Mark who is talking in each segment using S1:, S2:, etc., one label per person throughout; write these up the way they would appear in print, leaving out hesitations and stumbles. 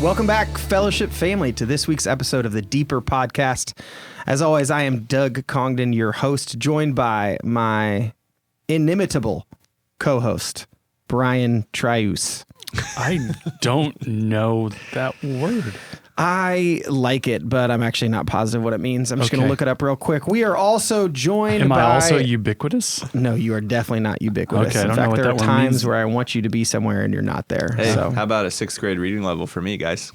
S1: Welcome back, Fellowship family, to this week's episode of the Deeper Podcast. As always, I am Doug Congdon, your host, joined by my inimitable co-host, Brian Tryhus.
S2: I don't know that word.
S1: I like it, but I'm actually not positive what it means. I'm just going to look it up real quick. We are also joined by...
S2: Am I also ubiquous?
S1: No, you are definitely not ubiquitous.
S2: Okay, I
S1: In
S2: don't
S1: fact,
S2: know what
S1: there
S2: that
S1: are
S2: word
S1: times
S2: means.
S1: where I want you to be somewhere and you're not there.
S3: Hey,
S1: So.
S3: how about a 6th grade reading level for me, guys?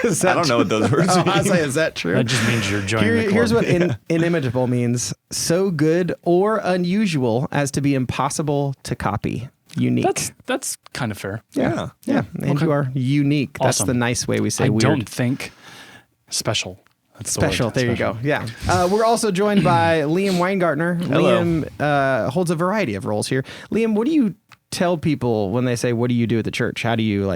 S1: Is that
S3: I don't know what those words mean.
S1: I was like, is that true?
S2: That just means you're joining the club.
S1: Here's what inimitable means. So good or unusual as to be impossible to copy. Unique.
S2: That's kind of fair.
S1: Yeah. And
S2: Okay.
S1: you are unique. That's
S2: Awesome.
S1: the nice way we say
S2: I
S1: weird.
S2: don't think special. That's the word.
S1: Special. There
S2: Special.
S1: you go. Yeah. We're also joined by Liam Weingartner.
S3: Hello.
S1: Liam holds a variety of roles here. Liam, what do you tell people when they say, what do you do at the church? How do you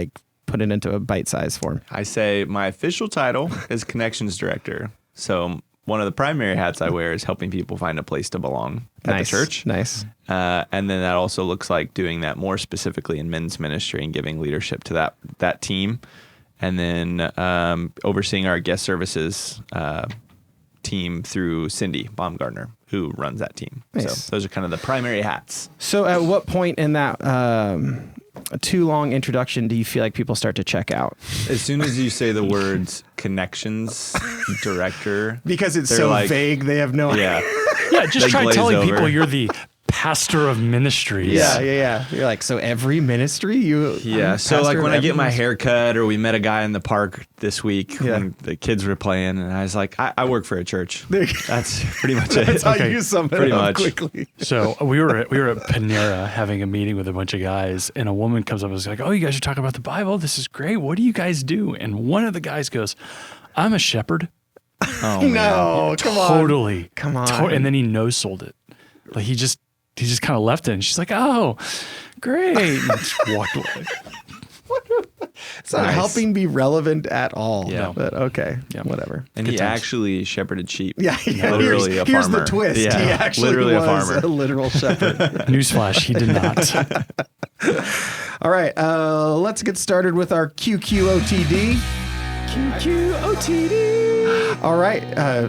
S1: put it into a bite-sized form?
S3: I say my official title is Connections Director. So one of the primary hats I wear is helping people find a place to belong at the church.
S1: Nice.
S3: And then that also looks like doing that more specifically in men's ministry and giving leadership to that team. And then overseeing our guest services team through Cindy Baumgartner, who runs that team.
S1: Nice.
S3: So those are kind of the primary hats.
S1: So at what point in that too long introduction do you feel like people start to check out?
S3: As soon as you say the words Connections Director.
S1: Because it's
S3: They're
S1: so
S3: like-
S1: vague, they have no idea.
S3: Yeah.
S2: Yeah, just
S3: They
S2: try
S3: glaze
S2: telling
S3: over.
S2: people you're the pastor of ministries.
S1: Yeah. You're like, so every ministry
S3: Yeah. So
S1: pastor
S3: like
S1: of
S3: when I
S1: every
S3: get my
S1: ministry?
S3: hair cut, or we met a guy in the park this week when the kids were playing, and I was like, I work for a church.
S1: There you go.
S3: That's pretty much it.
S1: That's how
S2: Okay.
S1: you sum it
S3: Pretty
S1: up
S3: much.
S1: quickly.
S2: So we were at Panera having a meeting with a bunch of guys, and a woman comes up and was like, "Oh, you guys are talking about the Bible. This is great. What do you guys do?" And one of the guys goes, "I'm a shepherd."
S3: Oh, man.
S1: No, come on.
S2: Totally.
S1: Come on.
S2: And then he no sold it. Like he just kind of left it. And she's like, "Oh, great." And just walked away.
S1: It's not
S3: Nice.
S1: helping be relevant at all.
S3: Yeah.
S1: But okay,
S2: Yeah.
S1: whatever.
S3: And
S2: Good
S3: he
S2: times.
S3: actually shepherded sheep.
S1: Yeah,
S3: Literally a
S1: here's the
S3: farmer.
S1: twist.
S3: Yeah,
S1: He actually
S3: literally a
S1: was
S3: farmer.
S1: a literal shepherd.
S2: Newsflash, he did not.
S1: All right, let's get started with our QQOTD. QQOTD. All right,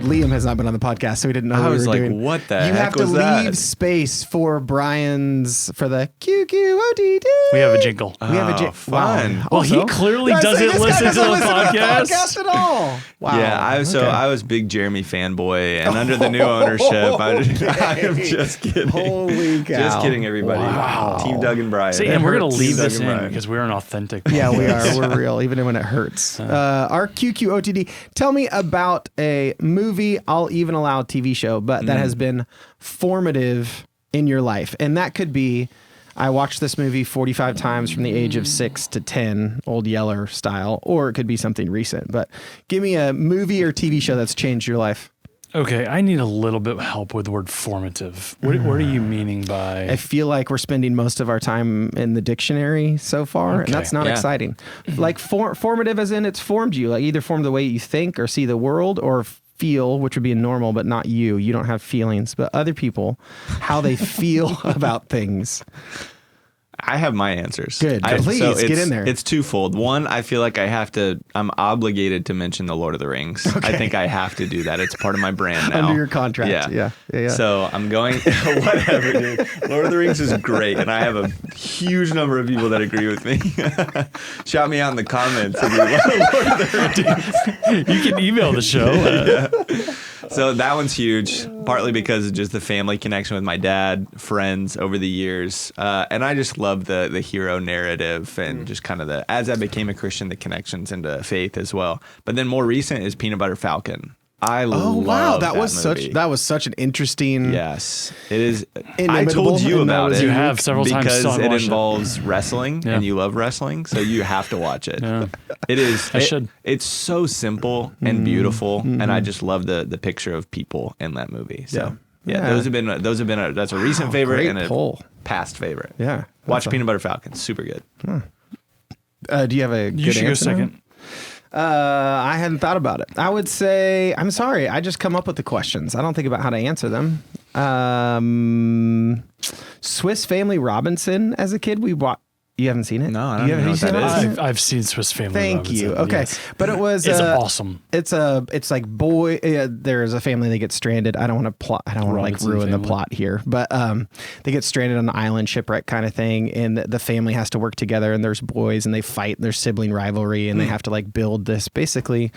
S1: Liam has not been on the podcast, so he didn't know
S3: I
S1: what we
S3: was
S1: were
S3: like,
S1: doing.
S3: what the
S1: You
S3: heck
S1: have to
S3: was
S1: leave
S3: that?
S1: space for the QQOTD.
S2: We have a jingle.
S1: We have a
S3: Oh, fun.
S2: Well, he clearly doesn't listen to the podcast.
S1: at all. Wow.
S3: Yeah, I was big Jeremy fanboy, and under the new ownership, I am just kidding.
S1: Holy cow.
S3: Just kidding, everybody.
S1: Wow.
S3: Team Doug and Brian.
S2: See, and we're going to
S3: Team
S2: leave
S3: Doug
S2: this
S3: and
S2: in
S3: Brian.
S2: because we're an authentic
S1: Yeah, we
S2: podcast.
S1: are. We're real, even when it hurts. Our QQOTD. Tell me about a movie, I'll even allow a TV show, but that has been formative in your life. And that could be, I watched this movie 45 times from the age of 6 to 10, Old Yeller style, or it could be something recent. But give me a movie or TV show that's changed your life.
S2: Okay, I need a little bit of help with the word formative. What are you meaning by...
S1: I feel like we're spending most of our time in the dictionary so far, and
S2: Okay.
S1: that's not
S3: Yeah.
S1: exciting. Like formative as in it's formed you, like either formed the way you think or see the world, or feel, which would be normal, but not you. You don't have feelings, but other people, how they feel about things.
S3: I have my answers.
S1: Good. Please, get in there.
S3: It's twofold. One, I feel like I'm obligated to mention the Lord of the Rings.
S1: Okay.
S3: I think I have to do that. It's part of my brand now.
S1: Under your contract. Yeah.
S3: So I'm going, whatever, dude. Lord of the Rings is great. And I have a huge number of people that agree with me. Shout me out in the comments if you love Lord of the Rings.
S2: You can email the show.
S3: So that one's huge, partly because of just the family connection with my dad, friends over the years. And I just love the hero narrative and just kind of as I became a Christian, the connections into faith as well. But then more recent is Peanut Butter Falcon. I love
S1: that was
S3: movie.
S1: such an interesting.
S3: Yes, it is. I
S1: Inimitable,
S3: told you
S1: and that
S3: about
S1: was
S3: it.
S2: You have several times,
S3: because
S2: still haven't
S3: it
S2: watched it.
S3: involves wrestling,
S2: Yeah.
S3: and you love wrestling, so you have to watch it.
S2: Yeah.
S3: It is.
S2: I should.
S3: It's so simple and beautiful, and I just love the picture of people in that movie. So
S1: Yeah.
S3: those have been that's a recent favorite
S1: great
S3: and a
S1: poll.
S3: past favorite.
S1: Yeah.
S3: Watch Peanut Butter Falcon. Super good.
S1: Do you have a good
S2: You should go
S1: answer now?
S2: second.
S1: I hadn't thought about it. I would say, I'm sorry, I just come up with the questions. I don't think about how to answer them. Swiss Family Robinson as a kid, we You haven't seen it?
S3: No, I don't
S1: You
S3: even know what
S1: haven't
S3: that
S1: seen
S3: is.
S1: it?
S2: I've seen Swiss Family
S1: Thank
S2: Robinson.
S1: you. Okay,
S2: Yes.
S1: but it was
S2: It's awesome.
S1: It's like there's a family that gets stranded. I don't want to like
S2: Robinson
S1: ruin the
S2: family.
S1: plot here, but they get stranded on an island, shipwreck kind of thing, and the family has to work together. And there's boys, and they fight. There's sibling rivalry, and they have to like build this basically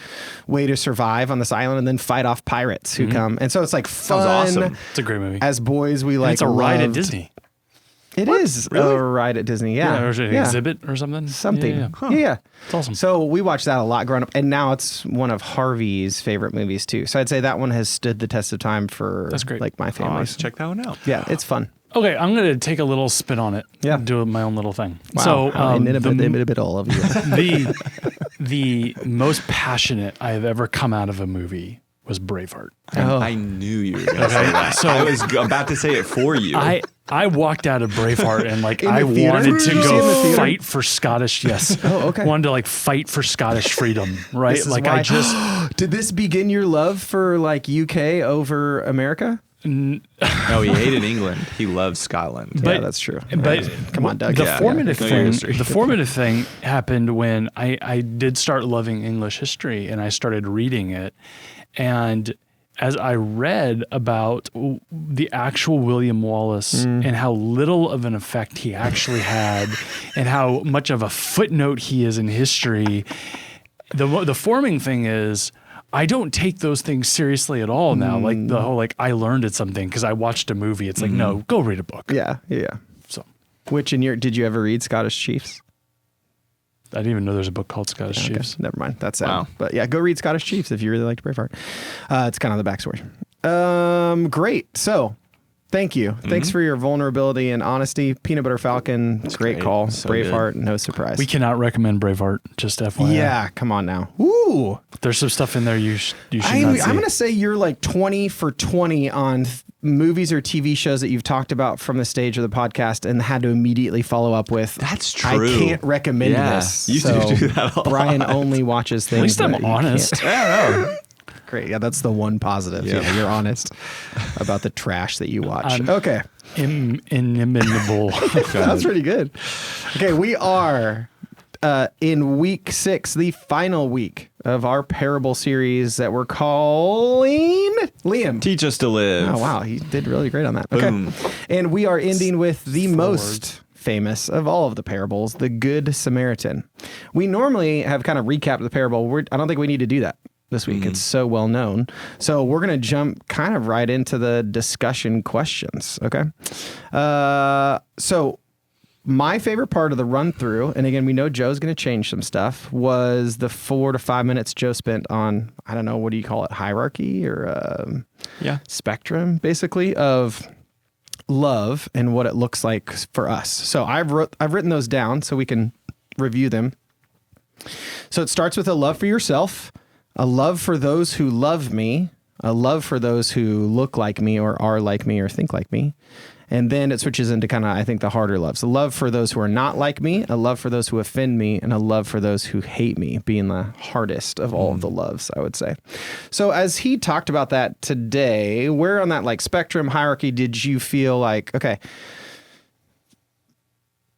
S1: way to survive on this island, and then fight off pirates who come. And so it's like fun.
S3: Sounds awesome.
S2: It's a great movie.
S1: As boys, we
S2: And
S1: like
S2: it's a ride at
S1: loved-
S2: Disney.
S1: It is
S3: Really?
S1: a ride at Disney. Yeah,
S2: Or an exhibit or something.
S1: something.
S2: Yeah.
S1: Yeah.
S2: It's awesome.
S1: So we watched that a lot growing up, and now it's one of Harvey's favorite movies too. So I'd say that one has stood the test of time for
S2: That's great.
S1: like my
S3: I'll
S1: family.
S3: have to check that one out.
S1: Yeah, it's fun.
S2: Okay, I'm going to take a little spin on it.
S1: Yeah.
S2: Do my own little thing.
S1: Wow,
S2: So
S1: how inimitable of you.
S2: the most passionate I have ever come out of a movie was Braveheart.
S1: Oh.
S3: I knew you were going to say that.
S2: So-
S3: I was about to say it for you.
S2: I walked out of Braveheart and like
S1: In
S2: I
S1: the theater?
S2: wanted to
S1: Did you see it in the
S2: go
S1: theater?
S2: fight for Scottish. Yes.
S1: Oh, okay.
S2: Wanted to like fight for Scottish freedom, right?
S1: This is
S2: Like
S1: why-
S2: I just
S1: Did this begin your love for like UK over America?
S3: No, he hated England. He loves Scotland.
S1: Yeah,
S2: But-
S1: that's true.
S2: but
S1: Come on, Doug.
S2: the
S1: Yeah.
S2: formative
S3: Know your
S2: thing,
S3: history.
S2: the formative thing happened when I did start loving English history and I started reading it. And as I read about the actual William Wallace and how little of an effect he actually had and how much of a footnote he is in history, the forming thing is I don't take those things seriously at all now. Like the whole I learned it something because I watched a movie. It's like, no, go read a book.
S1: Yeah.
S2: So
S1: Which did you ever read Scottish Chiefs?
S2: I didn't even know there's a book called Scottish
S1: Okay,
S2: Chiefs.
S1: never mind. That's sad.
S3: Wow.
S1: But yeah, go read Scottish Chiefs if you really liked Braveheart. It's kind of the backstory. Great. So thank you. Thanks for your vulnerability and honesty. Peanut Butter Falcon, great
S3: great.
S1: call.
S3: So
S1: Braveheart, no surprise.
S2: We cannot recommend Braveheart, just FYI.
S1: Yeah, come on now. Ooh.
S2: There's some stuff in there you should not see.
S1: I'm going to say you're like 20 for 20 on movies or TV shows that you've talked about from the stage of the podcast and had to immediately follow up with.
S3: That's true.
S1: I can't recommend
S3: Yeah,
S1: this.
S3: you do that a lot.
S1: Brian only watches things.
S2: At least I'm
S1: that he
S2: honest.
S1: can't-
S3: I don't know.
S1: Great. Yeah, that's the one positive.
S3: Yeah.
S1: Yeah, you're honest about the trash that you watch.
S2: I'm-
S1: Okay.
S2: Inimitable.
S1: That's pretty good. Okay, we are in week 6, the final week of our parable series that we're calling Liam.
S3: Teach us to live.
S1: Oh, wow. He did really great on that. Okay.
S3: Boom.
S1: And we are ending with the
S2: Four
S1: most
S2: words.
S1: famous of all of the parables, the Good Samaritan. We normally have kind of recapped the parable. I don't think we need to do that this week. It's so well known. So we're going to jump kind of right into the discussion questions. Okay. So my favorite part of the run through, and again, we know Joe's going to change some stuff, was the 4 to 5 minutes Joe spent on, I don't know, what do you call it? Hierarchy or
S2: Yeah.
S1: spectrum, basically, of love and what it looks like for us. So I've written those down so we can review them. So it starts with a love for yourself, a love for those who love me, a love for those who look like me or are like me or think like me. And then it switches into kind of, I think, the harder loves. A love for those who are not like me, a love for those who offend me, and a love for those who hate me, being the hardest of all of the loves, I would say. So as he talked about that today, where on that like spectrum hierarchy did you feel like, okay,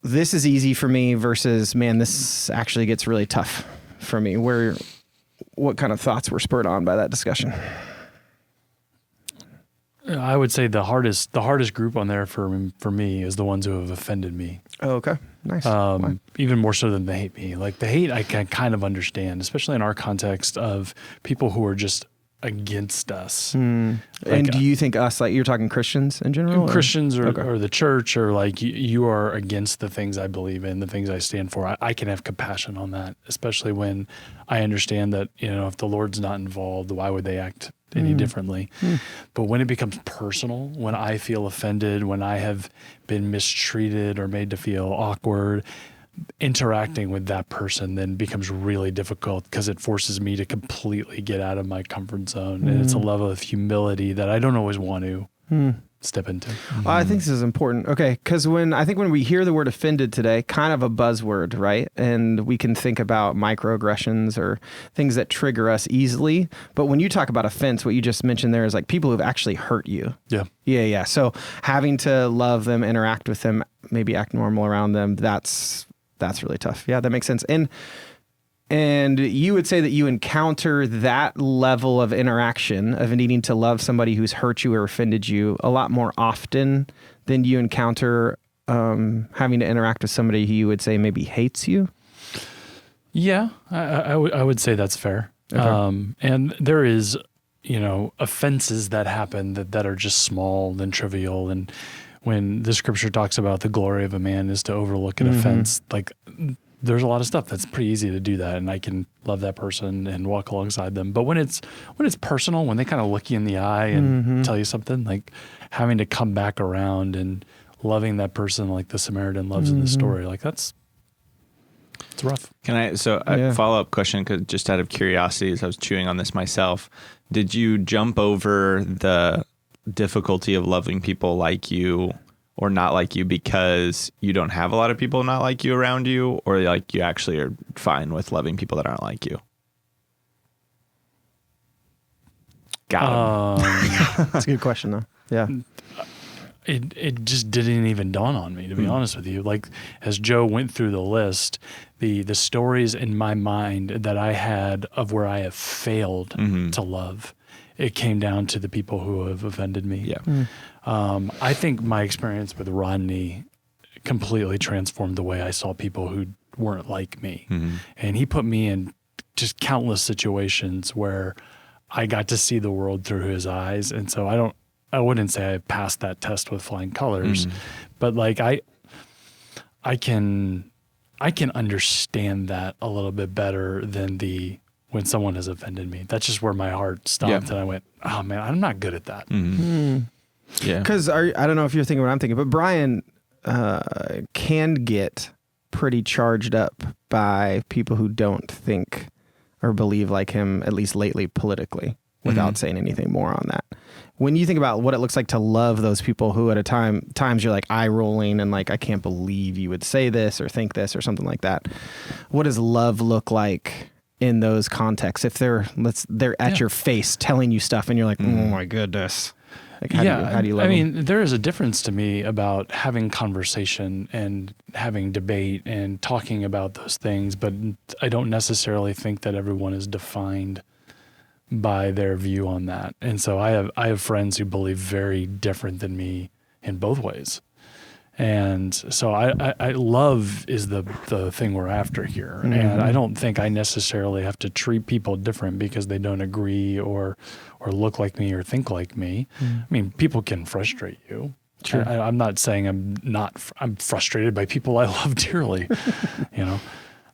S1: this is easy for me versus, man, this actually gets really tough for me? What kind of thoughts were spurred on by that discussion?
S2: I would say the hardest group on there for me is the ones who have offended me.
S1: Oh, okay. Nice. Why?
S2: Even more so than the hate me. Like the hate I can kind of understand, especially in our context of people who are just against us.
S1: And do you think us, like you're talking Christians in general?
S2: Christians
S1: Okay.
S2: or the church, or like you are against the things I believe in, the things I stand for. I can have compassion on that, especially when I understand that, if the Lord's not involved, why would they act any differently? But when it becomes personal, when I feel offended, when I have been mistreated or made to feel awkward, interacting with that person then becomes really difficult because it forces me to completely get out of my comfort zone. And it's a level of humility that I don't always want to step into.
S1: Well, I think this is important. Okay. Because when we hear the word offended today, kind of a buzzword, right? And we can think about microaggressions or things that trigger us easily. But when you talk about offense, what you just mentioned there is like people who've actually hurt you.
S2: Yeah.
S1: Yeah. So having to love them, interact with them, maybe act normal around them, that's That's really tough. Yeah, that makes sense. And you would say that you encounter that level of interaction of needing to love somebody who's hurt you or offended you a lot more often than you encounter having to interact with somebody who you would say maybe hates you?
S2: Yeah, I would say that's fair. Okay. And there is, offenses that happen that are just small and trivial. And when the scripture talks about the glory of a man is to overlook an offense, like there's a lot of stuff that's pretty easy to do that, and I can love that person and walk alongside them. But when it's personal, when they kind of look you in the eye and tell you something, like having to come back around and loving that person like the Samaritan loves in the story, like it's rough.
S3: Can I? So a follow-up question, because just out of curiosity, as I was chewing on this myself, did you jump over the difficulty of loving people like you or not like you because you don't have a lot of people not like you around you, or like you actually are fine with loving people that aren't like you? Got him.
S1: That's a good question, though. Yeah.
S2: It just didn't even dawn on me, to be honest with you. Like, as Joe went through the list, the stories in my mind that I had of where I have failed to love, it came down to the people who have offended me.
S3: Yeah.
S2: I think my experience with Rodney completely transformed the way I saw people who weren't like me. And he put me in just countless situations where I got to see the world through his eyes. And so I wouldn't say I passed that test with flying colors, but like I can understand that a little bit better than when someone has offended me. That's just where my heart stopped, and I went, "Oh man, I'm not good at that."
S1: Yeah, because I don't know if you're thinking what I'm thinking, but Brian can get pretty charged up by people who don't think or believe like him, at least lately politically, without saying anything more on that. When you think about what it looks like to love those people who at times you're like eye rolling and like, I can't believe you would say this or think this or something like that. What does love look like in those contexts? If they're at your face telling you stuff and you're like, oh my goodness. Like how do you love them?
S2: I mean, there is a difference to me about having conversation and having debate and talking about those things, but I don't necessarily think that everyone is defined by their view on that. And so I have friends who believe very different than me in both ways. And so I love is the thing we're after here. And I don't think I necessarily have to treat people different because they don't agree or look like me or think like me. I mean, people can frustrate you. Sure. I'm not saying I'm frustrated by people I love dearly,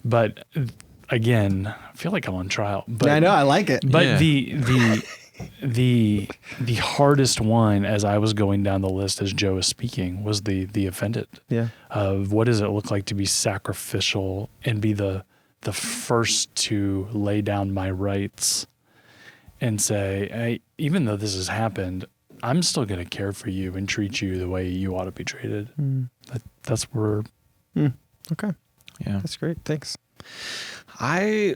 S2: but again, I feel like I'm on trial. But,
S1: I know, I like it.
S2: But the hardest one as I was going down the list as Joe was speaking was the offended. Yeah. Of what does it look like to be sacrificial and be the first to lay down my rights and say, hey, even though this has happened, I'm still going to care for you and treat you the way you ought to be treated. That's where.
S1: Okay. Yeah. That's great. Thanks.
S3: I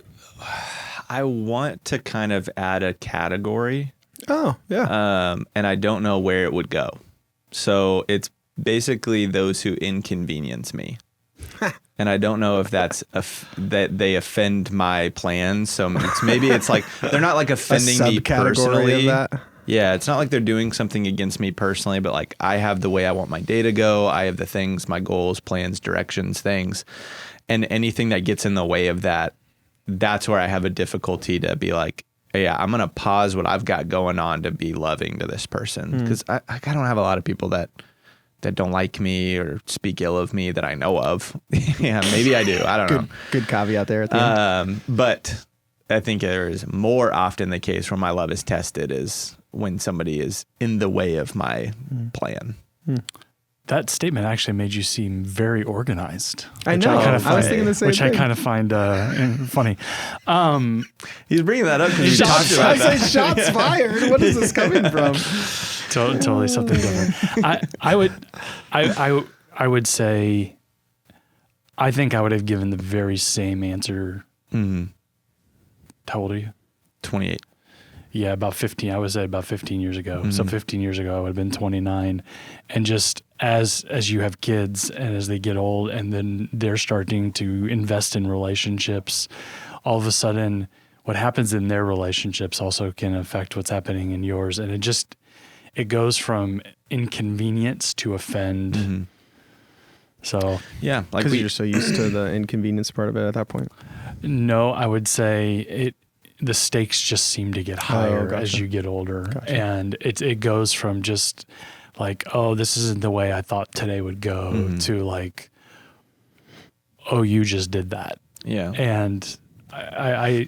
S3: want to kind of add a category.
S1: Oh, yeah.
S3: And I don't know where it would go. So it's basically those who inconvenience me. And I don't know if that's that they offend my plans. So maybe it's like they're not like offending me personally. Yeah, it's not like they're doing something against me personally, but like I have the way I want my day to go. I have the things, my goals, plans, directions, things. And anything that gets in the way of that, that's where I have a difficulty to be like, yeah, I'm going to pause what I've got going on to be loving to this person. Because I don't have a lot of people that don't like me or speak ill of me that I know of. Yeah, maybe I do. I don't know.
S1: Good caveat there at the end.
S3: But I think there is more often the case where my love is tested is when somebody is in the way of my plan.
S2: That statement actually made you seem very organized.
S1: I know. I was thinking the same thing.
S2: Which I kind of find funny.
S3: He's bringing that up because you talked about that.
S1: I say shots fired. What is this coming from?
S2: Totally something different. I would say, I think I would have given the very same answer. How old are you?
S3: 28.
S2: Yeah, about 15. I would say about 15 years ago. So 15 years ago, I would have been 29. And just as you have kids and as they get old and then they're starting to invest in relationships, all of a sudden what happens in their relationships also can affect what's happening in yours. And it goes from inconvenience to offend. So
S3: Yeah, like
S1: Because you're so used to the inconvenience part of it at that point.
S2: no, I would say the stakes just seem to get higher as you get older. And it goes from just like, oh, this isn't the way I thought today would go to like, oh, you just did that.
S3: Yeah.
S2: And I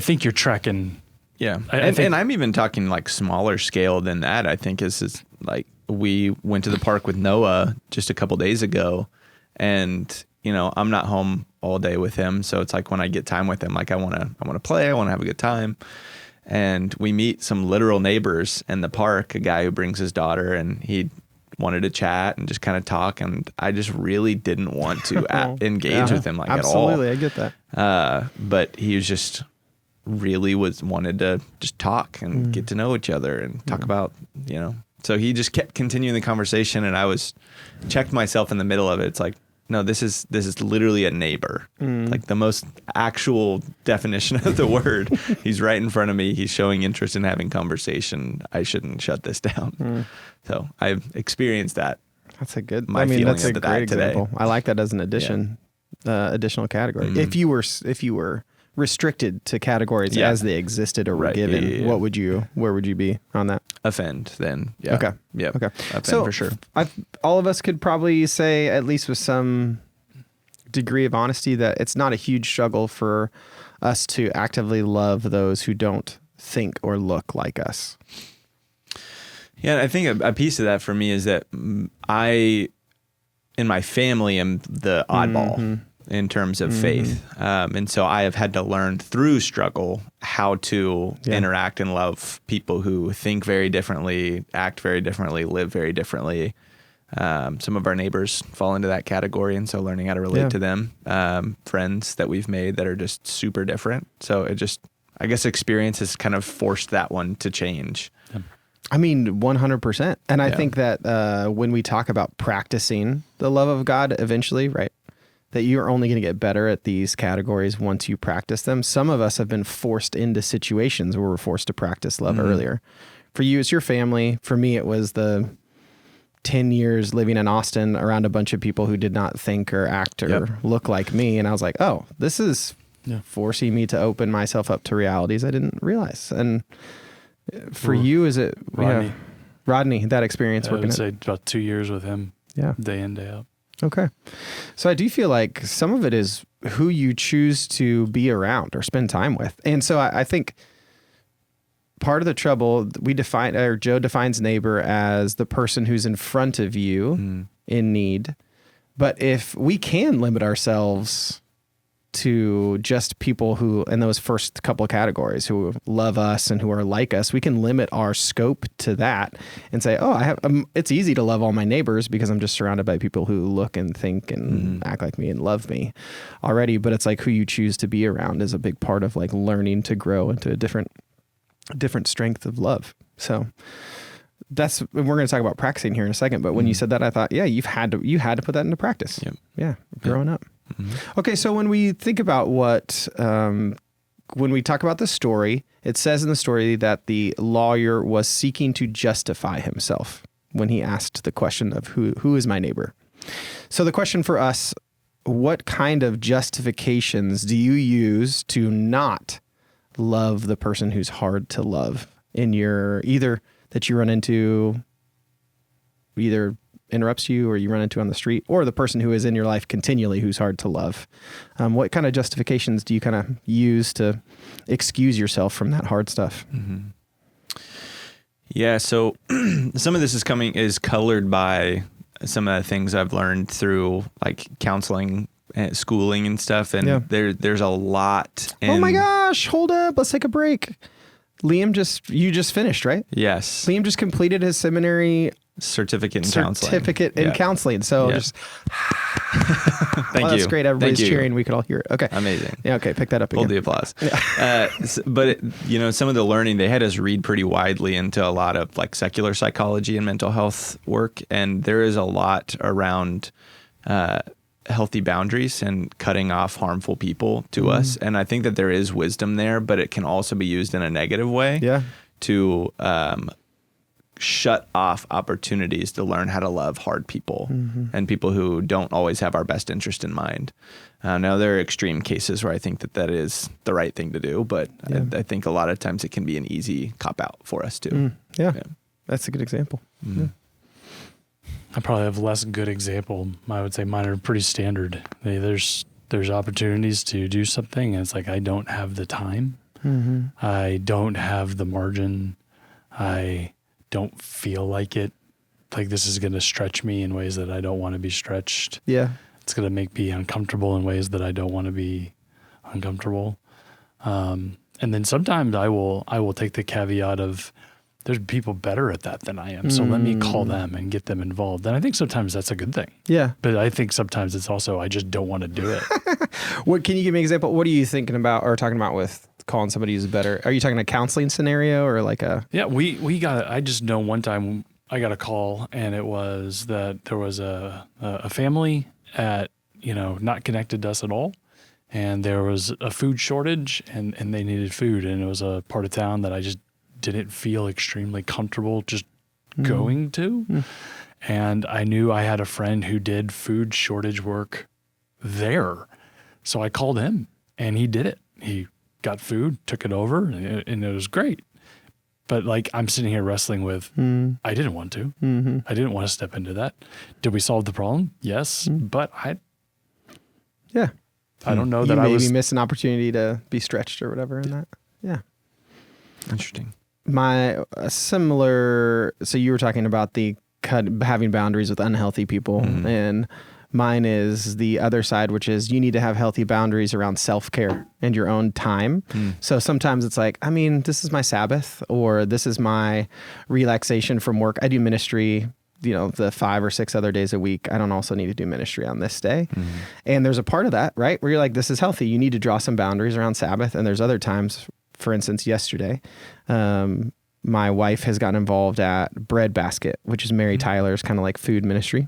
S2: think you're tracking.
S3: Yeah.
S2: I think,
S3: and I'm even talking like smaller scale than that. I think is like we went to the park with Noah just a couple days ago, and I'm not home all day with him, so it's like when I get time with him, like I want to play, I want to have a good time. And we meet some literal neighbors in the park, a guy who brings his daughter, and he wanted to chat and just kind of talk, and I just really didn't want to engage with him
S1: absolutely,
S3: at all.
S1: Absolutely, I get that.
S3: But he was just really wanted to just talk and get to know each other and talk about, So he just kept continuing the conversation, and I checked myself in the middle of it. It's like, no, this is literally a neighbor, like the most actual definition of the word. He's right in front of me. He's showing interest in having conversation. I shouldn't shut this down. So I've experienced that.
S1: That's a good.
S3: Feelings
S1: that's a
S3: to
S1: great
S3: that
S1: example.
S3: today.
S1: I like that as an additional category. If you were restricted to categories as they existed or were given, where would you be on that?
S3: Offend, then. Yeah.
S1: Okay.
S3: Yep.
S1: Okay.
S3: Offend
S1: So
S3: for sure.
S1: all of us could probably say, at least with some degree of honesty, that it's not a huge struggle for us to actively love those who don't think or look like us.
S3: Yeah, I think a piece of that for me is that I, in my family, am the oddball in terms of faith. And so I have had to learn through struggle how to interact and love people who think very differently, act very differently, live very differently. Some of our neighbors fall into that category, and so learning how to relate to them. Friends that we've made that are just super different. So I guess experience has kind of forced that one to change.
S1: I mean, 100%. And I think that when we talk about practicing the love of God eventually, right, that you're only going to get better at these categories once you practice them. Some of us have been forced into situations where we're forced to practice love earlier. For you, it's your family. For me, it was the 10 years living in Austin around a bunch of people who did not think or act or look like me. And I was like, oh, this is forcing me to open myself up to realities I didn't realize. And for you, is it Rodney, that experience working?
S2: I would say about 2 years with him, day in, day out.
S1: Okay. So I do feel like some of it is who you choose to be around or spend time with. And so I think part of the trouble Joe defines neighbor as the person who's in front of you in need. But if we can limit ourselves to just people who, in those first couple of categories, who love us and who are like us, we can limit our scope to that and say, oh, it's easy to love all my neighbors because I'm just surrounded by people who look and think and act like me and love me already. But it's like who you choose to be around is a big part of like learning to grow into a different strength of love. So we're going to talk about practicing here in a second. But when you said that, I thought, you had to put that into practice. Growing up. Okay, so when we think about when we talk about the story, it says in the story that the lawyer was seeking to justify himself when he asked the question of who is my neighbor. So the question for us, what kind of justifications do you use to not love the person who's hard to love in your, either that you run into, either interrupts you or you run into on the street, or the person who is in your life continually who's hard to love? What kind of justifications do you kind of use to excuse yourself from that hard stuff?
S3: Yeah, so some of this is colored by some of the things I've learned through like counseling and schooling and stuff, and there's a lot.
S1: Oh my gosh, hold up, let's take a break. You just finished, right?
S3: Yes.
S1: Liam just completed his seminary
S3: certificate in counseling.
S1: Certificate in counseling. So just
S3: Thank you.
S1: That's great. Everybody's cheering. We could all hear it. Okay.
S3: Amazing.
S1: Yeah. Okay. Pick that up again.
S3: Hold the applause. But some of the learning, they had us read pretty widely into a lot of like secular psychology and mental health work. And there is a lot around healthy boundaries and cutting off harmful people to us. And I think that there is wisdom there, but it can also be used in a negative way to shut off opportunities to learn how to love hard people and people who don't always have our best interest in mind. Now, there are extreme cases where I think that is the right thing to do, but I think a lot of times it can be an easy cop-out for us too.
S1: Yeah, that's a good example. Yeah.
S2: I probably have less good example. I would say mine are pretty standard. There's opportunities to do something, and it's like I don't have the time. I don't have the margin. I don't feel like this is going to stretch me in ways that I don't want to be stretched. Yeah. It's going to make me uncomfortable in ways that I don't want to be uncomfortable. And then sometimes I will take the caveat of there's people better at that than I am. So let me call them and get them involved. And I think sometimes that's a good thing. Yeah. But I think sometimes it's also, I just don't want to do it.
S1: Can you give me an example? What are you thinking about or talking about with calling somebody who's better? Are you talking a counseling scenario or like a?
S2: Yeah, I just know one time I got a call and it was that there was a family at, not connected to us at all. And there was a food shortage and they needed food. And it was a part of town that I just didn't feel extremely comfortable just going to. And I knew I had a friend who did food shortage work there. So I called him and he did it. He got food, took it over, and it was great. But like I'm sitting here wrestling with, I didn't want to. I didn't want to step into that. Did we solve the problem? Yes. But I don't know that I was...
S1: maybe miss an opportunity to be stretched or whatever in that. Yeah.
S3: Interesting.
S1: So you were talking about having boundaries with unhealthy people, and mine is the other side, which is you need to have healthy boundaries around self-care and your own time. So sometimes it's like, this is my Sabbath or this is my relaxation from work. I do ministry, the 5 or 6 other days a week. I don't also need to do ministry on this day. And there's a part of that, right? Where you're like, this is healthy. You need to draw some boundaries around Sabbath. And there's other times, for instance, yesterday, my wife has gotten involved at Bread Basket, which is Mary Tyler's kind of like food ministry.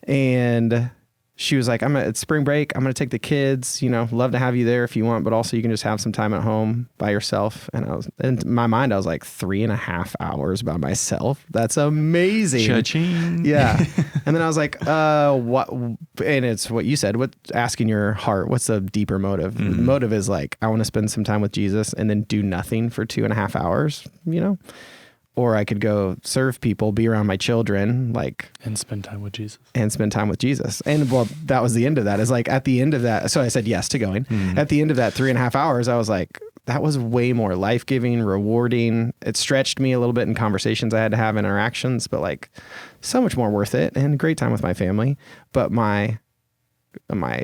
S1: And she was like, it's spring break. I'm going to take the kids, love to have you there if you want, but also you can just have some time at home by yourself. And in my mind, I was like 3.5 hours by myself. That's amazing.
S3: Cha-ching.
S1: Yeah. And then I was like, what? And it's what you said, asking your heart, what's the deeper motive? The motive is like, I want to spend some time with Jesus and then do nothing for 2.5 hours, Or I could go serve people, be around my children,
S2: and spend time with Jesus.
S1: And that was the end of that. Is like at the end of that. So I said yes to going. At the end of that 3.5 hours, I was like, that was way more life-giving, rewarding. It stretched me a little bit in conversations I had to have, interactions, but so much more worth it and great time with my family. But my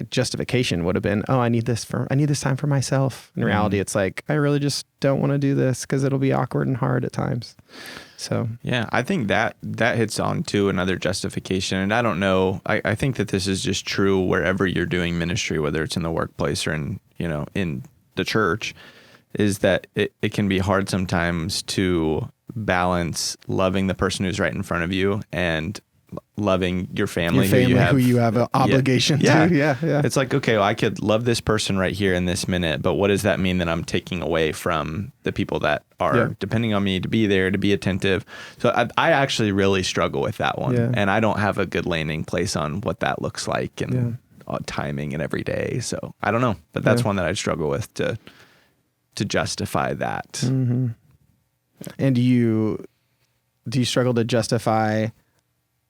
S1: justification would have been, I need this time for myself. In reality, it's like, I really just don't want to do this because it'll be awkward and hard at times. So,
S3: yeah, I think that hits on to another justification. And I don't know, I think that this is just true wherever you're doing ministry, whether it's in the workplace or in the church, is that it can be hard sometimes to balance loving the person who's right in front of you and loving your family,
S1: who you have an obligation to. Yeah.
S3: It's like, okay, well, I could love this person right here in this minute, but what does that mean that I'm taking away from the people that are depending on me to be there, to be attentive? So I actually really struggle with that one. And I don't have a good landing place on what that looks like and timing and every day. So I don't know, but that's one that I struggle with to justify that.
S1: And do you struggle to justify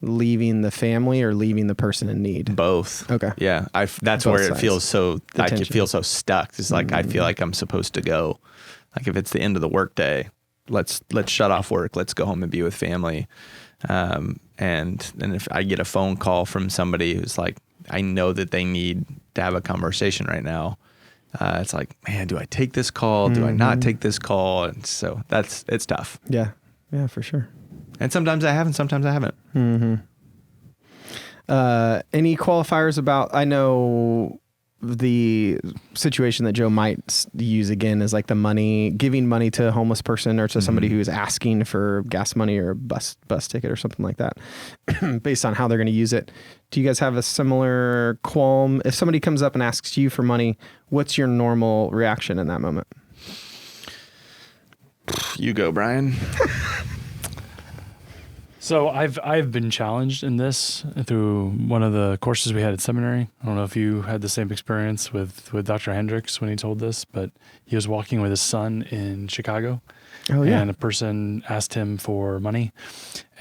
S1: leaving the family or leaving the person in need?
S3: Both.
S1: Okay.
S3: Yeah. That's both where it feels so, I can feel so stuck. It's like, I feel like I'm supposed to go. Like if it's the end of the workday, let's shut off work. Let's go home and be with family. And if I get a phone call from somebody who's like, I know that they need to have a conversation right now. It's like, man, do I take this call? Do I not take this call? And so it's tough.
S1: Yeah. Yeah, for sure.
S3: And sometimes I have, and sometimes I haven't.
S1: Any qualifiers about, I know the situation that Joe might use again is like the money, giving money to a homeless person or to somebody who is asking for gas money or a bus ticket or something like that based on how they're going to use it. Do you guys have a similar qualm? If somebody comes up and asks you for money, what's your normal reaction in that moment?
S3: You go, Brian.
S2: So I've been challenged in this through one of the courses we had at seminary. I don't know if you had the same experience with Dr. Hendricks when he told this, but he was walking with his son in Chicago.
S1: Oh, yeah.
S2: And a person asked him for money,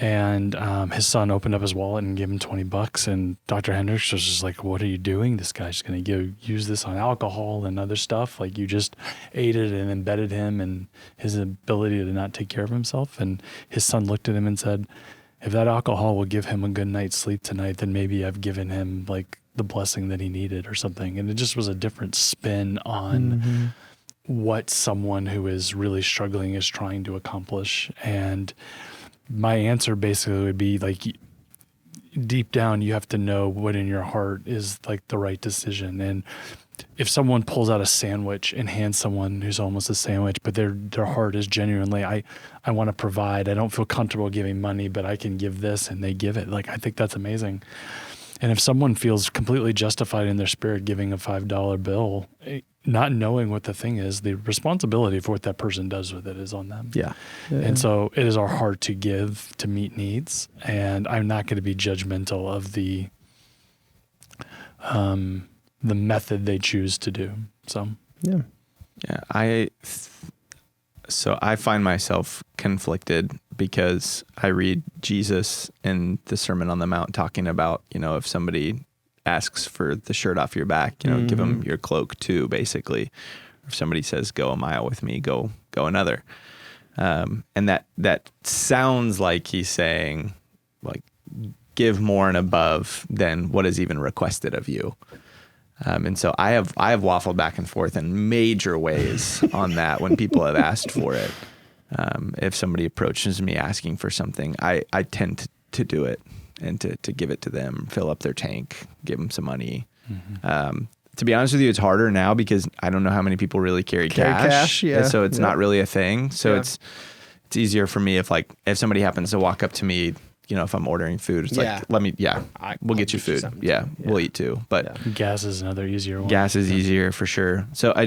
S2: and his son opened up his wallet and gave him $20. And Dr. Hendricks was just like, "What are you doing? This guy's going to use this on alcohol and other stuff. Like, you just aided and embedded him in his ability to not take care of himself." And his son looked at him and said, "If that alcohol will give him a good night's sleep tonight, then maybe I've given him like the blessing that he needed or something." And it just was a different spin on what someone who is really struggling is trying to accomplish. And my answer basically would be like, deep down, you have to know what in your heart is like the right decision. And if someone pulls out a sandwich and hands someone who's almost a sandwich, but their heart is genuinely, I want to provide, I don't feel comfortable giving money, but I can give this, and they give it. Like, I think that's amazing. And if someone feels completely justified in their spirit giving a $5 bill, not knowing what the thing is, the responsibility for what that person does with it is on them.
S1: Yeah.
S2: And so it is our heart to give, to meet needs. And I'm not going to be judgmental of the method they choose to do. So,
S1: Yeah.
S3: So I find myself conflicted because I read Jesus in the Sermon on the Mount talking about, if somebody asks for the shirt off your back, give them your cloak too, basically. If somebody says, "Go a mile with me," go another. And that sounds like he's saying, like, give more and above than what is even requested of you. And so I have waffled back and forth in major ways on that when people have asked for it. If somebody approaches me asking for something, I tend to do it and to give it to them, fill up their tank, give them some money. To be honest with you, it's harder now because I don't know how many people really carry cash.
S1: Yeah.
S3: So it's not really a thing. So it's easier for me if somebody happens to walk up to me, if I'm ordering food, it's like, we'll get you food. We'll eat too. But
S2: gas is another easier one.
S3: Gas is easier for sure. So I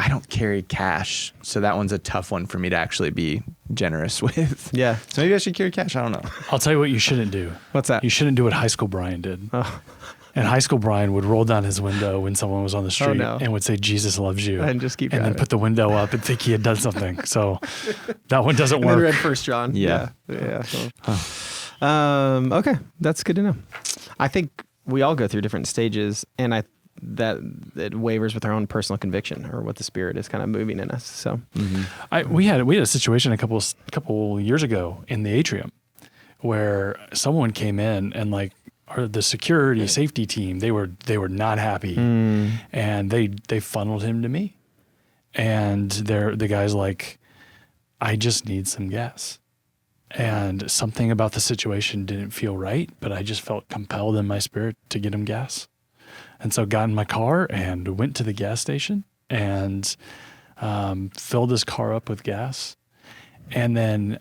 S3: don't carry cash. So that one's a tough one for me to actually be generous with.
S1: Yeah.
S3: So maybe I should carry cash. I don't know.
S2: I'll tell you what you shouldn't do.
S1: What's that?
S2: You shouldn't do what High School Brian did.
S1: Oh.
S2: And High School Brian would roll down his window when someone was on the street and would say, "Jesus loves you."
S1: And just keep
S2: and
S1: driving.
S2: then put the window up and think he had done something. So that one doesn't work.
S1: And then read 1 John.
S3: Yeah.
S1: Okay. That's good to know. I think we all go through different stages, and that it wavers with our own personal conviction or what the Spirit is kind of moving in us. So
S2: we had a situation a couple years ago in the atrium where someone came in and the security safety team, they were not happy, and they funneled him to me, and the guy's like, "I just need some gas." And something about the situation didn't feel right, but I just felt compelled in my spirit to get him gas. And so got in my car and went to the gas station and filled his car up with gas. And then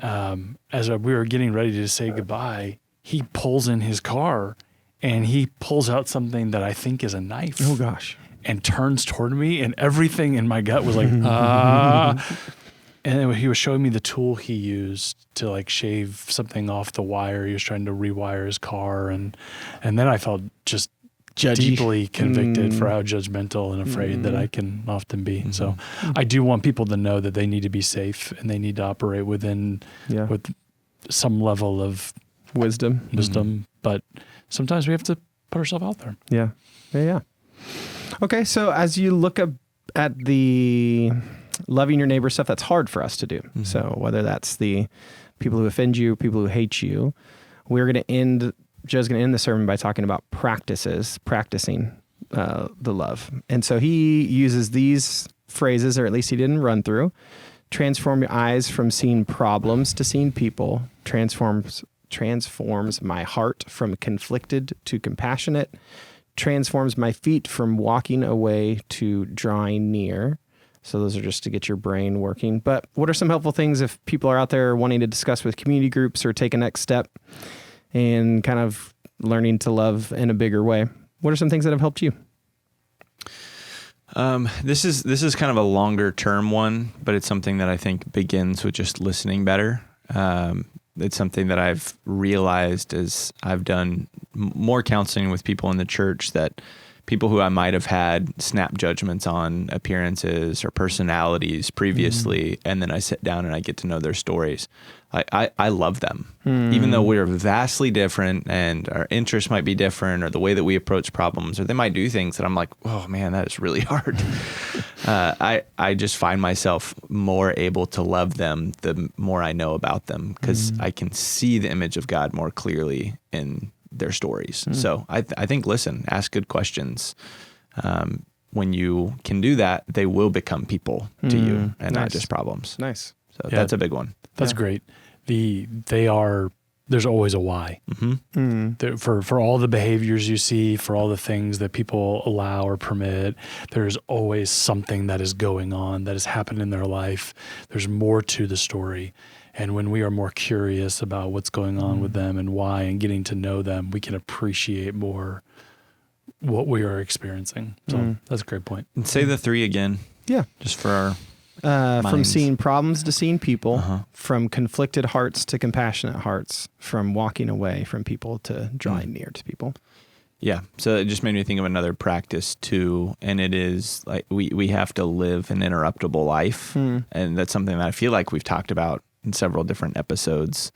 S2: as we were getting ready to say goodbye, he pulls in his car and he pulls out something that I think is a knife.
S1: Oh, gosh.
S2: And turns toward me, and everything in my gut was like, ah. And he was showing me the tool he used to shave something off the wire. He was trying to rewire his car. And then I felt just deeply convicted for how judgmental and afraid that I can often be. So I do want people to know that they need to be safe and they need to operate with some level of wisdom. But sometimes we have to put ourselves out there.
S1: Yeah. Okay. So as you look at the loving your neighbor stuff, that's hard for us to do. So whether that's the people who offend you, people who hate you, Joe's going to end the sermon by talking about practicing the love. And so he uses these phrases, or at least he didn't run through, Transform your eyes from seeing problems to seeing people. Transforms my heart from conflicted to compassionate. Transforms my feet from walking away to drawing near. So those are just to get your brain working. But what are some helpful things if people are out there wanting to discuss with community groups or take a next step in kind of learning to love in a bigger way? What are some things that have helped you?
S3: This is kind of a longer term one, but it's something that I think begins with just listening better. It's something that I've realized as I've done more counseling with people in the church, that people who I might have had snap judgments on appearances or personalities previously, and then I sit down and I get to know their stories. I love them, even though we're vastly different and our interests might be different, or the way that we approach problems, or they might do things that I'm like, oh man, that is really hard. I just find myself more able to love them the more I know about them, because I can see the image of God more clearly in their stories. So I think, listen, ask good questions. When you can do that, they will become people to you and not just problems.
S1: Nice.
S3: So that's a big one.
S2: That's great. There's always a why. For all the behaviors you see, for all the things that people allow or permit, there's always something that is going on, that has happened in their life. There's more to the story. And when we are more curious about what's going on with them and why, and getting to know them, we can appreciate more what we are experiencing. So that's a great point.
S3: And say the 3 again.
S1: Yeah.
S3: Just for our
S1: from seeing problems to seeing people, from conflicted hearts to compassionate hearts, from walking away from people to drawing near to people.
S3: Yeah. So it just made me think of another practice too. And it is like we have to live an interruptible life. And that's something that I feel like we've talked about in several different episodes.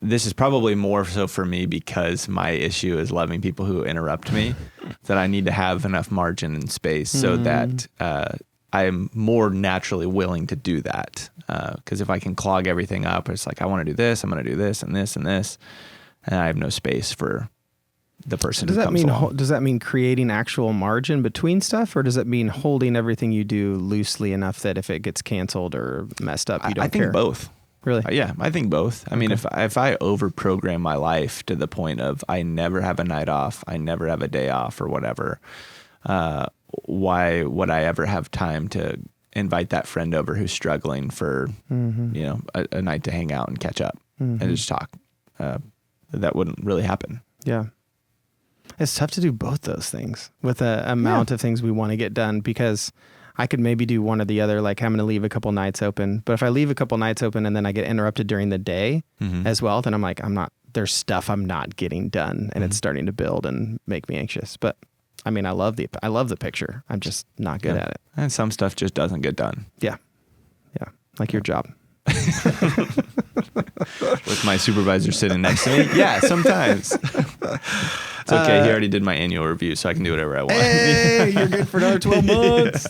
S3: This is probably more so for me because my issue is loving people who interrupt me, that I need to have enough margin and space so that I am more naturally willing to do that. Because if I can clog everything up, it's like, I want to do this, I'm going to do this and this and this, and I have no space for the person who comes along.
S1: Does that mean creating actual margin between stuff, or does it mean holding everything you do loosely enough that if it gets canceled or messed up, you don't care?
S3: I think both.
S1: Really?
S3: Yeah, I think both. I mean, if I overprogram my life to the point of I never have a night off, I never have a day off or whatever, why would I ever have time to invite that friend over who's struggling for, a night to hang out and catch up and just talk? That wouldn't really happen.
S1: Yeah. It's tough to do both those things with the amount of things we want to get done, because I could maybe do one or the other. Like, I'm going to leave a couple nights open, but if I leave a couple nights open and then I get interrupted during the day as well, then I'm like, there's stuff I'm not getting done, and it's starting to build and make me anxious. But I mean, I love the picture. I'm just not good at it.
S3: And some stuff just doesn't get done.
S1: Yeah. Yeah. Like your job.
S3: With my supervisor sitting next to me. Yeah, sometimes. It's okay. He already did my annual review, so I can do whatever I want.
S1: Hey, you're good for another 12 months.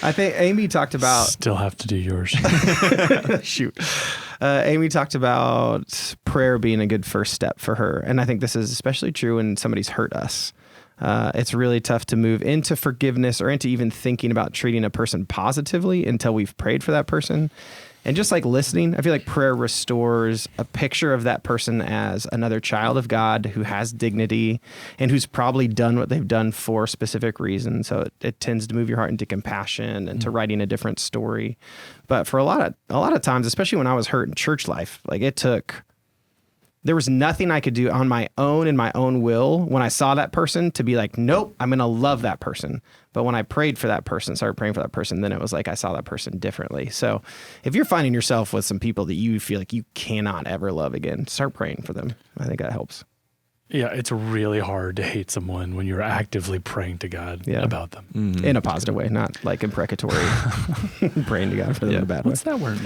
S1: I think Amy talked about...
S2: Still have to do yours.
S1: Shoot. Amy talked about prayer being a good first step for her. And I think this is especially true when somebody's hurt us. It's really tough to move into forgiveness or into even thinking about treating a person positively until we've prayed for that person. And just like listening, I feel like prayer restores a picture of that person as another child of God who has dignity and who's probably done what they've done for a specific reason. So it tends to move your heart into compassion and to writing a different story. But for a lot of times, especially when I was hurt in church life, like there was nothing I could do on my own in my own will when I saw that person to be like, nope, I'm going to love that person. But when I started praying for that person, then it was like I saw that person differently. So if you're finding yourself with some people that you feel like you cannot ever love again, start praying for them. I think that helps.
S2: Yeah, it's really hard to hate someone when you're actively praying to God about them.
S1: Mm-hmm. In a positive way, not like imprecatory praying to God for them in a bad way.
S2: What's that word?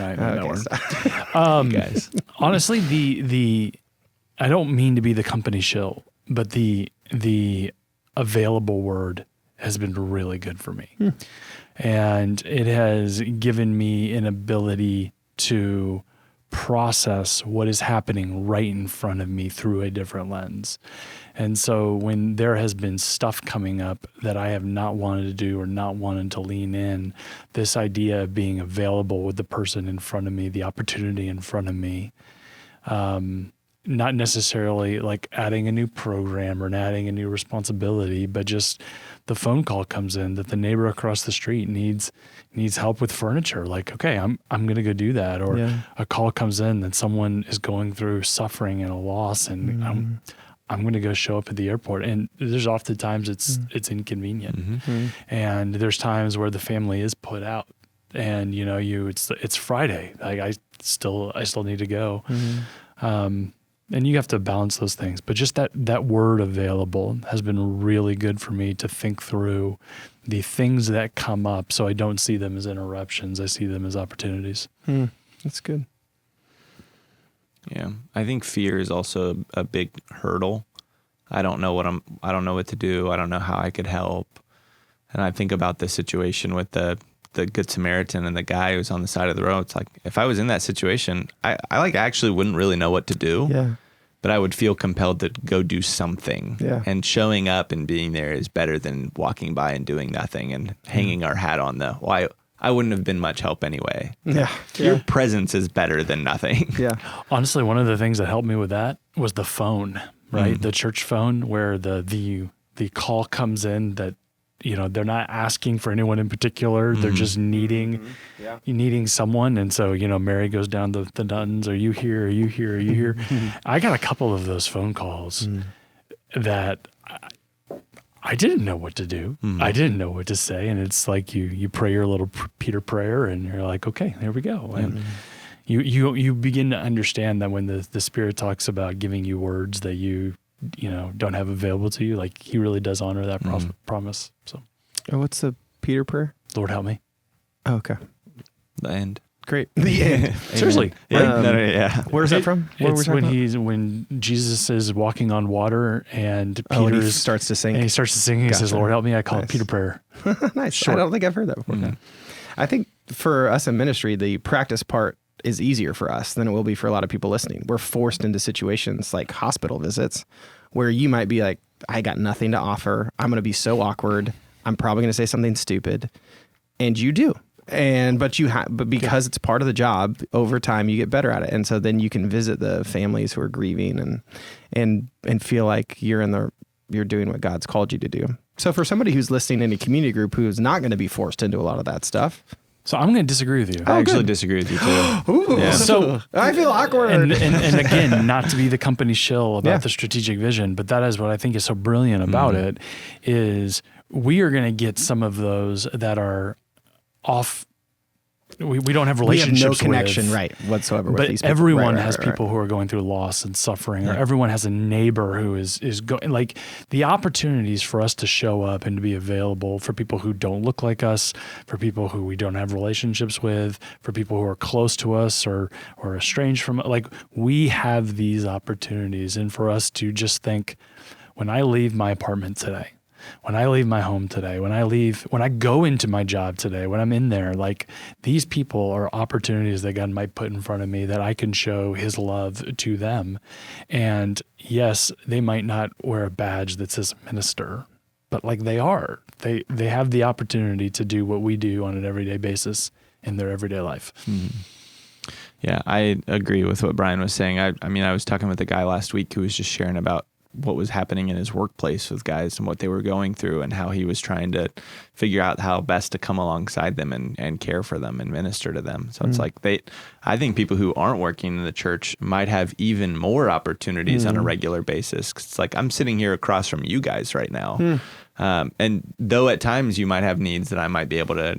S3: Guys.
S2: Honestly, I don't mean to be the company shill, but the available word has been really good for me. And it has given me an ability to process what is happening right in front of me through a different lens. And so when there has been stuff coming up that I have not wanted to do or not wanted to lean in, this idea of being available with the person in front of me, the opportunity in front of me, not necessarily like adding a new program or adding a new responsibility, but just the phone call comes in that the neighbor across the street needs help with furniture. Like, okay, I'm going to go do that. Or a call comes in that someone is going through suffering and a loss, and I'm going to go show up at the airport. And there's oftentimes it's inconvenient. And there's times where the family is put out, and it's Friday. Like I still need to go. And you have to balance those things. But just that word available has been really good for me to think through the things that come up, so I don't see them as interruptions. I see them as opportunities.
S1: That's good.
S3: Yeah. I think fear is also a big hurdle. I don't know what to do. I don't know how I could help. And I think about the situation with the Good Samaritan and the guy who's on the side of the road. It's like, if I was in that situation, I actually wouldn't really know what to do.
S1: Yeah.
S3: But I would feel compelled to go do something. Yeah. And showing up and being there is better than walking by and doing nothing and hanging our hat on I wouldn't have been much help anyway. Yeah. Your presence is better than nothing.
S1: Yeah.
S2: Honestly, one of the things that helped me with that was the phone, right? The church phone, where the call comes in that, they're not asking for anyone in particular. They're just needing someone. And so, Mary goes down the nuns. Are you here? Are you here? Are you here? I got a couple of those phone calls that I didn't know what to do. I didn't know what to say. And it's like you pray your little Peter prayer, and you're like, okay, there we go. And you begin to understand that when the Spirit talks about giving you words that you don't have available to you, like he really does honor that promise. So,
S1: what's the Peter prayer?
S2: Lord, help me.
S1: Oh, okay.
S3: The end.
S1: Great. The end.
S2: Seriously.
S3: Yeah.
S1: Where's that from?
S2: It's when Jesus is walking on water and Peter
S1: starts to sing.
S2: And he starts to sing. He says, Lord, help me. I call it Peter prayer.
S1: Nice.
S2: Short.
S1: I don't think I've heard that before. I think for us in ministry, the practice part is easier for us than it will be for a lot of people listening. We're forced into situations like hospital visits where you might be like, I got nothing to offer. I'm going to be so awkward. I'm probably going to say something stupid. And you do. But because it's part of the job, over time you get better at it. And so then you can visit the families who are grieving and feel like you're doing what God's called you to do. So for somebody who's listening in a community group who's not going to be forced into a lot of that stuff.
S2: So I'm going to disagree with you.
S3: I actually disagree with you too.
S1: Ooh, yeah. So I feel awkward.
S2: And again, not to be the company shill about the strategic vision, but that is what I think is so brilliant about it, is we are going to get some of those that are off. We don't have relationships.
S1: We have no connection, whatsoever with these people.
S2: But everyone has people who are going through loss and suffering, or everyone has a neighbor who is going. Like, the opportunities for us to show up and to be available for people who don't look like us, for people who we don't have relationships with, for people who are close to us or estranged from us. Like, we have these opportunities, and for us to just think, when I leave my apartment today, when I leave my home today, when I go into my job today, when I'm in there, like, these people are opportunities that God might put in front of me that I can show his love to them. And yes, they might not wear a badge that says minister, but like, they have the opportunity to do what we do on an everyday basis in their everyday life.
S3: Yeah, I agree with what Brian was saying. I mean, I was talking with a guy last week who was just sharing about what was happening in his workplace with guys and what they were going through, and how he was trying to figure out how best to come alongside them and care for them and minister to them. So it's like I think people who aren't working in the church might have even more opportunities on a regular basis. 'Cause it's like, I'm sitting here across from you guys right now. And though at times you might have needs that I might be able to,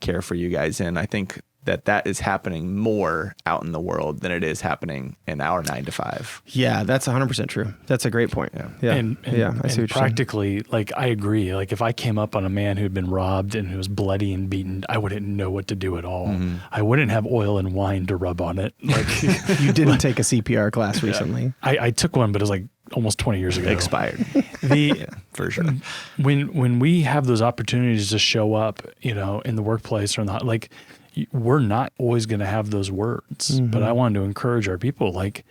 S3: care for you guys in, I think that is happening more out in the world than it is happening in our 9 to 5.
S1: Yeah, that's 100% true. That's a great point. Yeah.
S2: And
S1: I see what
S2: practically, you're saying. Like, I agree. Like, if I came up on a man who'd been robbed and who was bloody and beaten, I wouldn't know what to do at all. I wouldn't have oil and wine to rub on it. Like,
S1: you didn't take a CPR class recently.
S2: I took one, but it was like almost 20 years ago.
S3: Expired. For sure.
S2: When we have those opportunities to show up, in the workplace or in the, like, we're not always going to have those words, but I wanted to encourage our people, like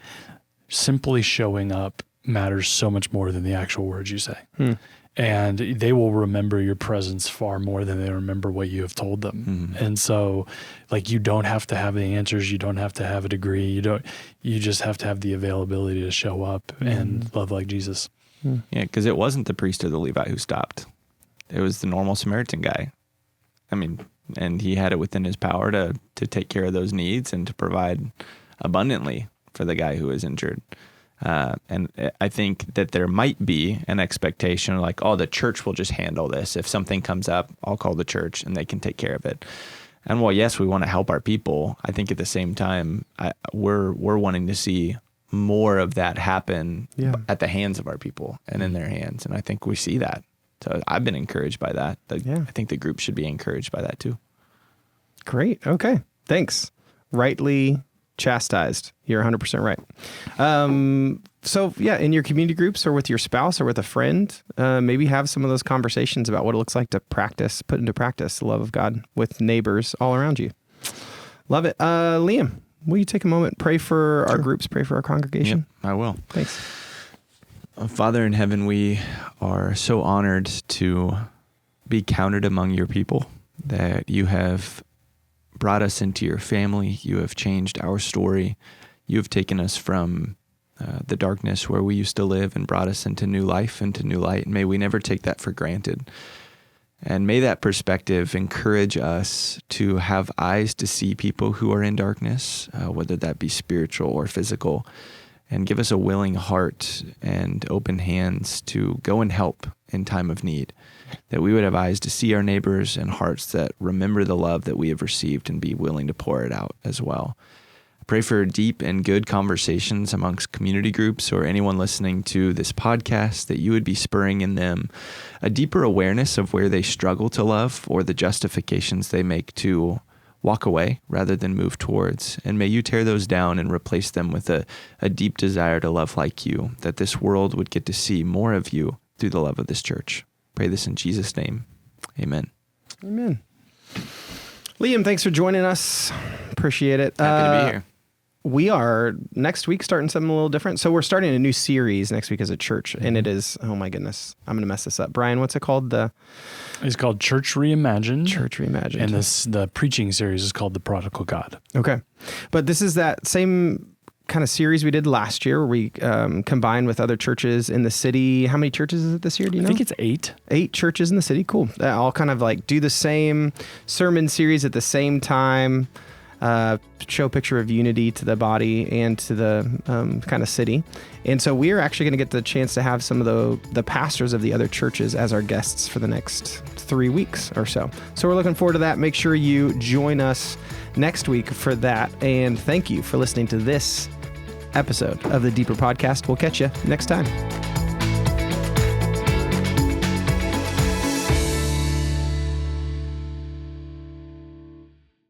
S2: simply showing up matters so much more than the actual words you say. And they will remember your presence far more than they remember what you have told them. And so like, you don't have to have the answers. You don't have to have a degree. You just have to have the availability to show up and love like Jesus.
S3: Yeah. Cause it wasn't the priest or the Levite who stopped. It was the normal Samaritan guy. I mean, and he had it within his power to take care of those needs and to provide abundantly for the guy who was injured. And I think that there might be an expectation like, oh, the church will just handle this. If something comes up, I'll call the church and they can take care of it. And while, yes, we want to help our people, I think at the same time, we're wanting to see more of that happen at the hands of our people and in their hands. And I think we see that. So I've been encouraged by that. I think the group should be encouraged by that too.
S1: Great. Okay. Thanks. Rightly chastised. You're 100% right. So yeah, in your community groups or with your spouse or with a friend, maybe have some of those conversations about what it looks like to put into practice the love of God with neighbors all around you. Love it. Liam, will you take a moment, pray for our groups, pray for our congregation?
S3: Yep, I will.
S1: Thanks.
S3: Father in heaven, we are so honored to be counted among your people, that you have brought us into your family. You have changed our story. You have taken us from the darkness where we used to live and brought us into new life, into new light. And may we never take that for granted. And may that perspective encourage us to have eyes to see people who are in darkness, whether that be spiritual or physical, and give us a willing heart and open hands to go and help in time of need, that we would have eyes to see our neighbors and hearts that remember the love that we have received and be willing to pour it out as well. I pray for deep and good conversations amongst community groups or anyone listening to this podcast, that you would be spurring in them a deeper awareness of where they struggle to love or the justifications they make to walk away rather than move towards. And may you tear those down and replace them with a deep desire to love like you, that this world would get to see more of you through the love of this church. Pray this in Jesus' name. Amen.
S1: Amen. Liam, thanks for joining us. Appreciate it.
S3: Happy to be here.
S1: We are next week starting something a little different. So we're starting a new series next week as a church, and it is, oh my goodness, I'm going to mess this up. Brian, what's it called?
S2: It's called Church Reimagined.
S1: Church Reimagined.
S2: And the preaching series is called The Prodigal God.
S1: Okay. But this is that same kind of series we did last year where we combined with other churches in the city. How many churches is it this year? Do you know?
S2: I think it's 8.
S1: 8 churches in the city. Cool. All kind of like do the same sermon series at the same time. Show a picture of unity to the body and to the kind of city. And so we are actually going to get the chance to have some of the pastors of the other churches as our guests for the next 3 weeks or so. So we're looking forward to that. Make sure you join us next week for that. And thank you for listening to this episode of the Deeper Podcast. We'll catch you next time.